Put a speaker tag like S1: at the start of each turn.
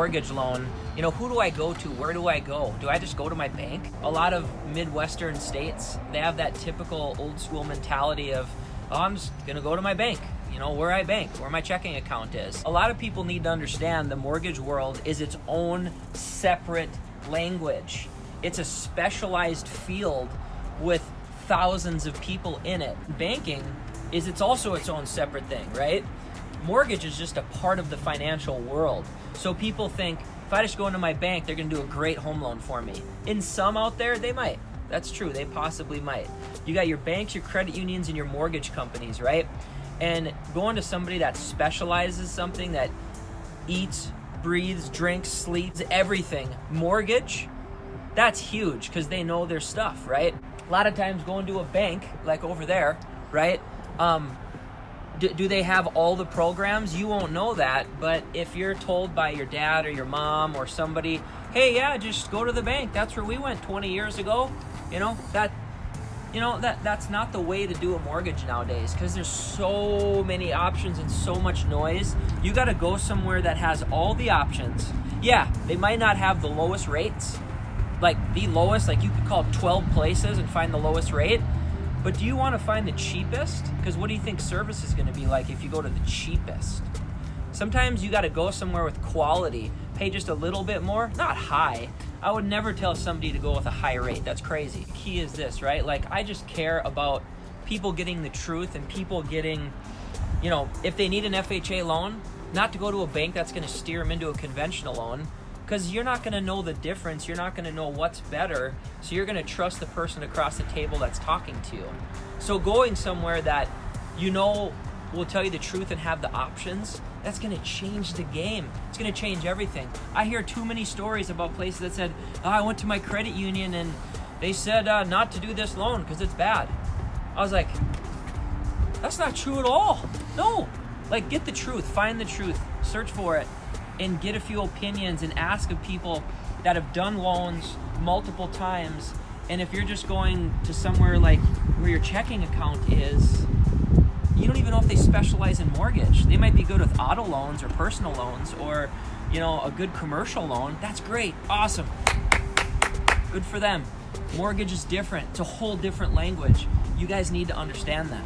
S1: mortgage loan, you know, who do I go to? Where do I go? Do I just go to my bank? A lot of Midwestern states, they have that typical old school mentality of, oh, I'm just gonna go to my bank, you know, where I bank, where my checking account is. A lot of people need to understand the mortgage world is its own separate language. It's a specialized field with thousands of people in it. Banking it's also its own separate thing, right? Mortgage is just a part of the financial world. So people think, if I just go into my bank, they're gonna do a great home loan for me. In some out there, they might. That's true, they possibly might. You got your banks, your credit unions, and your mortgage companies, right? And going to somebody that specializes something, that eats, breathes, drinks, sleeps, everything, mortgage, that's huge because they know their stuff, right? A lot of times going to a bank, like over there, right? Do they have all the programs? You won't know that, but if you're told by your dad or your mom or somebody, hey, yeah, just go to the bank. That's where we went 20 years ago. That's not the way to do a mortgage nowadays because there's so many options and so much noise. You got to go somewhere that has all the options. Yeah, they might not have the lowest rates, like the lowest, like you could call 12 places and find the lowest rate. But do you want to find the cheapest? Because what do you think service is going to be like if you go to the cheapest? Sometimes you got to go somewhere with quality, pay just a little bit more, not high. I would never tell somebody to go with a high rate. That's crazy. The key is this, right? Like, I just care about people getting the truth and people getting, you know, if they need an FHA loan, not to go to a bank that's going to steer them into a conventional loan, because you're not going to know the difference. You're not going to know what's better. So you're going to trust the person across the table that's talking to you. So going somewhere that you know will tell you the truth and have the options, that's going to change the game. It's going to change everything. I hear too many stories about places that said, oh, I went to my credit union and they said not to do this loan because it's bad. I was like, that's not true at all. No. Like, get the truth. Find the truth. Search for it. And get a few opinions and ask of people that have done loans multiple times. And if you're just going to somewhere like where your checking account is, you don't even know if they specialize in mortgage. They might be good with auto loans or personal loans or, you know, a good commercial loan. That's great. Awesome. Good for them. Mortgage is different. It's a whole different language. You guys need to understand that.